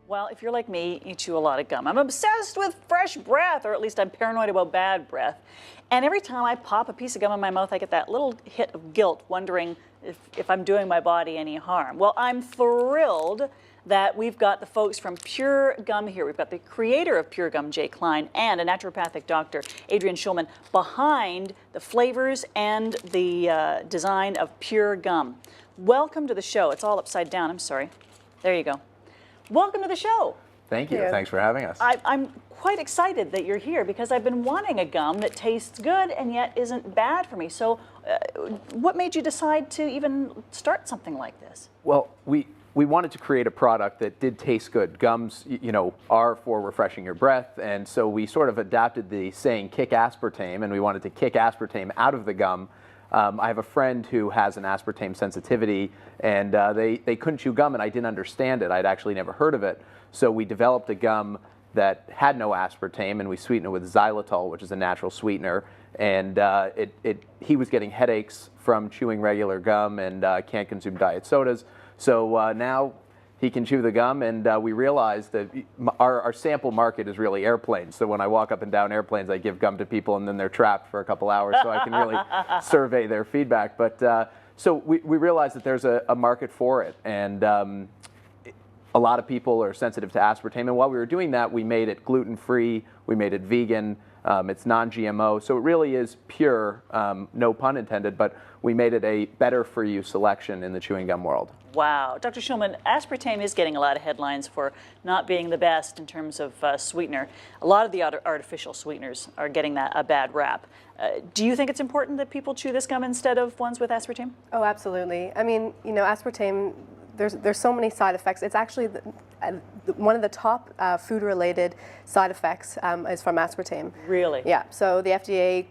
Well, if you're like me, you chew a lot of gum. I'm obsessed with fresh breath, or at least I'm paranoid about bad breath. And every time I pop a piece of gum in my mouth, I get that little hit of guilt, wondering if I'm doing my body any harm. Well, I'm thrilled that we've got the folks from Pure Gum here. We've got the creator of Pure Gum, Jay Klein, and a naturopathic doctor, Adrian Schulman, behind the flavors and the design of Pure Gum. Welcome to the show. It's all upside down. I'm sorry. There you go. Welcome to the show. Thank you. Thanks for having us. I'm quite excited that you're here because I've been wanting a gum that tastes good and yet isn't bad for me. So what made you decide to even start something like this? Well, we wanted to create a product that did taste good. Gums, you know, are for refreshing your breath, and so we sort of adapted the saying kick aspartame, and we wanted to kick aspartame out of the gum. I have a friend who has an aspartame sensitivity, and they couldn't chew gum, and I didn't understand it. I'd actually never heard of it. So we developed a gum that had no aspartame, and we sweetened it with xylitol, which is a natural sweetener. And he was getting headaches from chewing regular gum and can't consume diet sodas. So now he can chew the gum, and we realized that our sample market is really airplanes. So when I walk up and down airplanes, I give gum to people, and then they're trapped for a couple hours, so I can really survey their feedback. But so we realized that there's a market for it, and a lot of people are sensitive to aspartame. And while we were doing that, we made it gluten-free, we made it vegan, it's non-GMO, so it really is pure, no pun intended, but we made it a better-for-you selection in the chewing gum world. Wow. Dr. Schulman, aspartame is getting a lot of headlines for not being the best in terms of sweetener. A lot of the artificial sweeteners are getting a bad rap. Do you think it's important that people chew this gum instead of ones with aspartame? Oh, absolutely. I mean, you know, aspartame, there's so many side effects. It's actually one of the top food-related side effects is from aspartame. Really? Yeah. So the FDA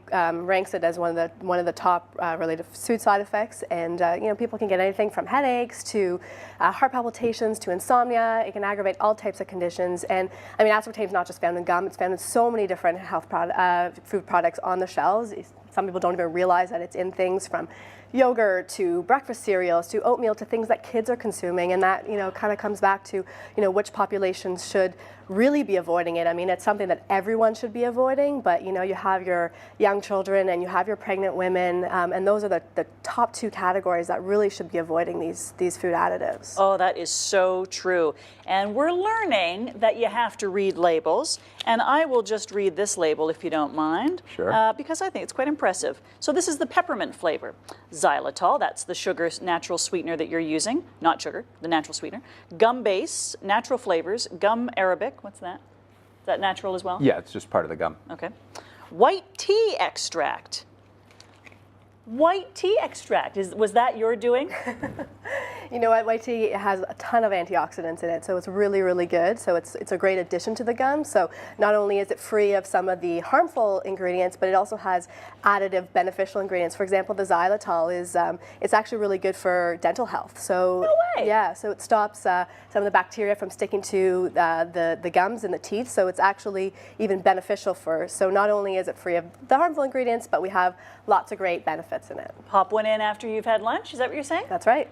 ranks it as one of the top related food side effects, and you know, people can get anything from headaches to heart palpitations to insomnia. It can aggravate all types of conditions. And I mean, aspartame is not just found in gum; it's found in so many different food products on the shelves. Some people don't even realize that it's in things from yogurt to breakfast cereals to oatmeal to things that kids are consuming, and that, you know, kind of comes back to, you know, which populations should really be avoiding it. I mean, it's something that everyone should be avoiding, but you know, you have your young children and you have your pregnant women, and those are the top two categories that really should be avoiding these food additives. Oh, that is so true. And we're learning that you have to read labels, and I will just read this label if you don't mind. Sure. Because I think it's quite impressive. So this is the peppermint flavor. Xylitol, that's the sugar natural sweetener that you're using, not sugar, the natural sweetener. Gum base, natural flavors, gum arabic, what's that? Is that natural as well? Yeah, it's just part of the gum. Okay. White tea extract. White tea extract, was that your doing? You know what, white tea has a ton of antioxidants in it, so it's really, really good. So it's a great addition to the gum. So not only is it free of some of the harmful ingredients, but it also has additive beneficial ingredients. For example, the xylitol is it's actually really good for dental health. So no way. Yeah, so it stops some of the bacteria from sticking to the gums and the teeth. So it's actually even beneficial for. So not only is it free of the harmful ingredients, but we have lots of great benefits in it. Pop one in after you've had lunch. Is that what you're saying? That's right.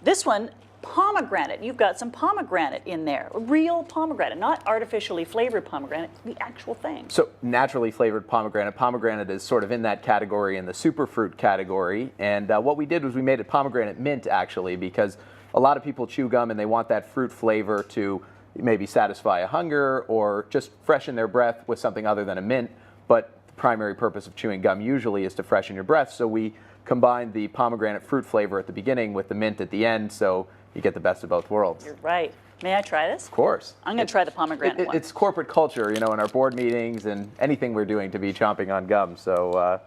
This one, pomegranate. You've got some pomegranate in there. Real pomegranate, not artificially flavored pomegranate, the actual thing. So naturally flavored pomegranate. Pomegranate is sort of in that category, in the superfruit category. And what we did was we made it pomegranate mint, actually, because a lot of people chew gum and they want that fruit flavor to maybe satisfy a hunger or just freshen their breath with something other than a mint. But the primary purpose of chewing gum usually is to freshen your breath. So we combined the pomegranate fruit flavor at the beginning with the mint at the end, so you get the best of both worlds. You're right. May I try this? Of course. I'm going to try the pomegranate one. It's corporate culture, you know, in our board meetings and anything we're doing to be chomping on gum. So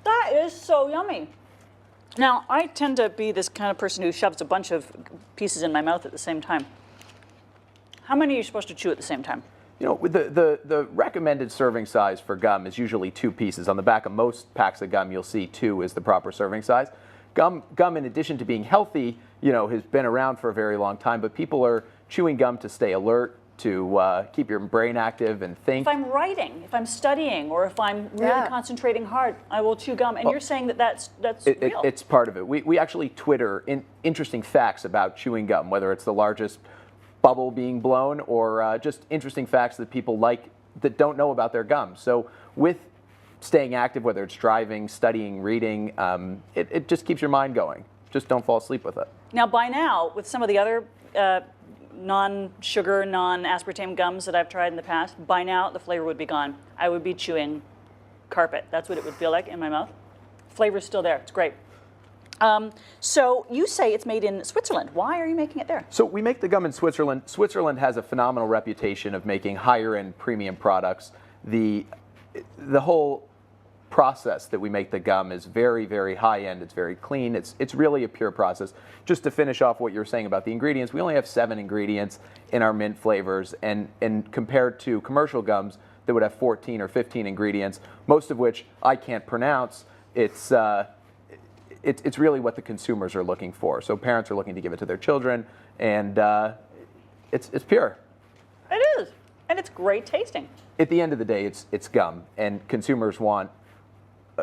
that is so yummy. Now, I tend to be this kind of person who shoves a bunch of pieces in my mouth at the same time. How many are you supposed to chew at the same time? You know, the recommended serving size for gum is usually 2 pieces. On the back of most packs of gum, you'll see 2 is the proper serving size. Gum, in addition to being healthy, you know, has been around for a very long time, but people are chewing gum to stay alert, to keep your brain active and think. If I'm writing, if I'm studying, or if I'm really concentrating hard, I will chew gum. And you're saying that that's real. It's part of it. We actually Twitter interesting facts about chewing gum, whether it's the largest bubble being blown or just interesting facts that people like that don't know about their gum. So with staying active, whether it's driving, studying, reading, it just keeps your mind going. Just don't fall asleep with it. Now, by now, with some of the other non-sugar, non-aspartame gums that I've tried in the past, by now the flavor would be gone. I would be chewing carpet. That's what it would feel like in my mouth. Flavor's still there. It's great. So you say it's made in Switzerland. Why are you making it there? So we make the gum in Switzerland. Switzerland has a phenomenal reputation of making higher-end premium products. The whole process that we make the gum is very, very high-end. It's very clean. It's really a pure process. Just to finish off what you were saying about the ingredients, we only have 7 ingredients in our mint flavors, and compared to commercial gums that would have 14 or 15 ingredients, most of which I can't pronounce, it's really what the consumers are looking for. So parents are looking to give it to their children, and it's pure. It is, and it's great tasting. At the end of the day, it's gum, and consumers want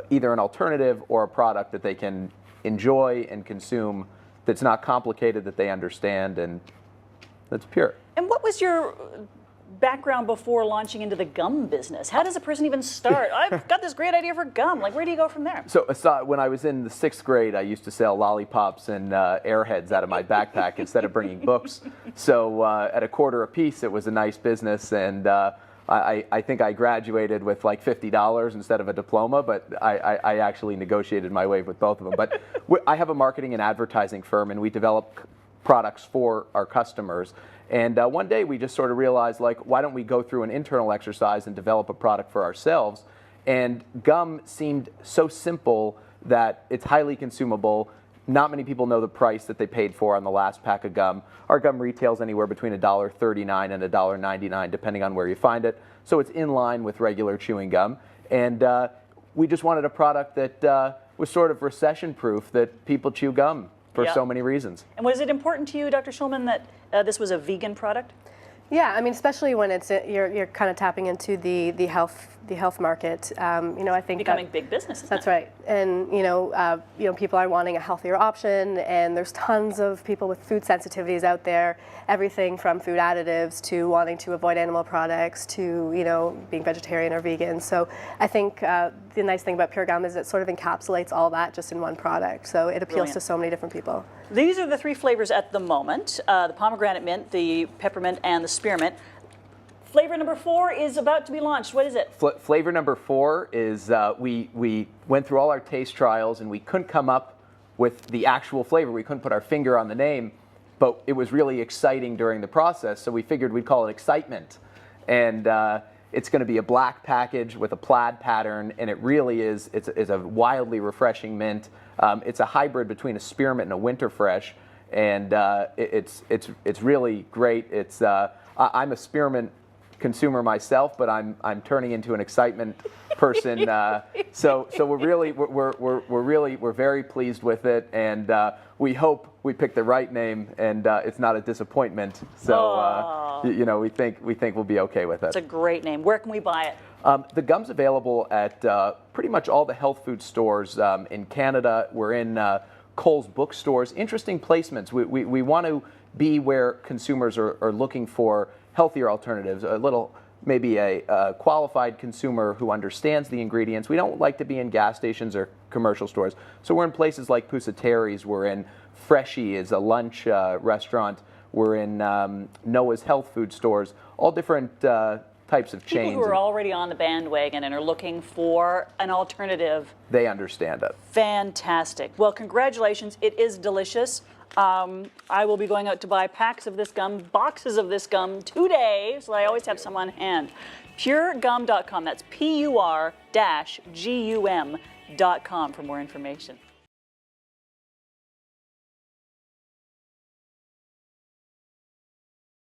either an alternative or a product that they can enjoy and consume that's not complicated, that they understand, and that's pure. And what was your background before launching into the gum business? How does a person even start? I've got this great idea for gum. Like, where do you go from there? So when I was in the 6th grade, I used to sell lollipops and Airheads out of my backpack instead of bringing books. So at $0.25 a piece, it was a nice business, and I think I graduated with like $50 instead of a diploma, but I actually negotiated my way with both of them. But I have a marketing and advertising firm, and we develop products for our customers. And one day we just sort of realized, like, why don't we go through an internal exercise and develop a product for ourselves? And gum seemed so simple that it's highly consumable. Not many people know the price that they paid for on the last pack of gum. Our gum retails anywhere between $1.39 and $1.99, depending on where you find it. So it's in line with regular chewing gum. And we just wanted a product that was sort of recession-proof, that people chew gum for so many reasons. And was it important to you, Dr. Schulman, that this was a vegan product? Yeah, I mean, especially when it's you're kind of tapping into the health market. You know, I think Becoming big business. Isn't that's it? right, and you know, people are wanting a healthier option, and there's tons of people with food sensitivities out there. Everything from food additives to wanting to avoid animal products to being vegetarian or vegan. So I think the nice thing about Pure Gum is it sort of encapsulates all that just in one product. So it appeals Brilliant. to so many different people. These are the 3 flavors at the moment: the pomegranate mint, the peppermint, and the spearmint. Flavor number 4 is about to be launched. What is it? Flavor number 4 is we went through all our taste trials and we couldn't come up with the actual flavor. We couldn't put our finger on the name, but it was really exciting during the process, so we figured we'd call it Excitement. And it's going to be a black package with a plaid pattern, and it really is. It's a wildly refreshing mint. It's a hybrid between a spearmint and a winter fresh, and it's really great. I'm a spearmint consumer myself, but I'm turning into an Excitement person. So we're very pleased with it, and we hope we picked the right name and it's not a disappointment. So we think we'll be okay with it. It's a great name. Where can we buy it? The gum's available at pretty much all the health food stores in Canada. We're in Kohl's bookstores. Interesting placements. We want to be where consumers are looking for healthier alternatives, maybe a qualified consumer who understands the ingredients. We don't like to be in gas stations or commercial stores. So we're in places like Pusateri's, we're in Freshie is a lunch restaurant, we're in Noah's health food stores, all different types of chains. People who are already on the bandwagon and are looking for an alternative. They understand it. Fantastic. Well, congratulations. It is delicious. I will be going out to buy packs of this gum, boxes of this gum today, so I always have some on hand. PureGum.com. That's PUR-GUM.com for more information.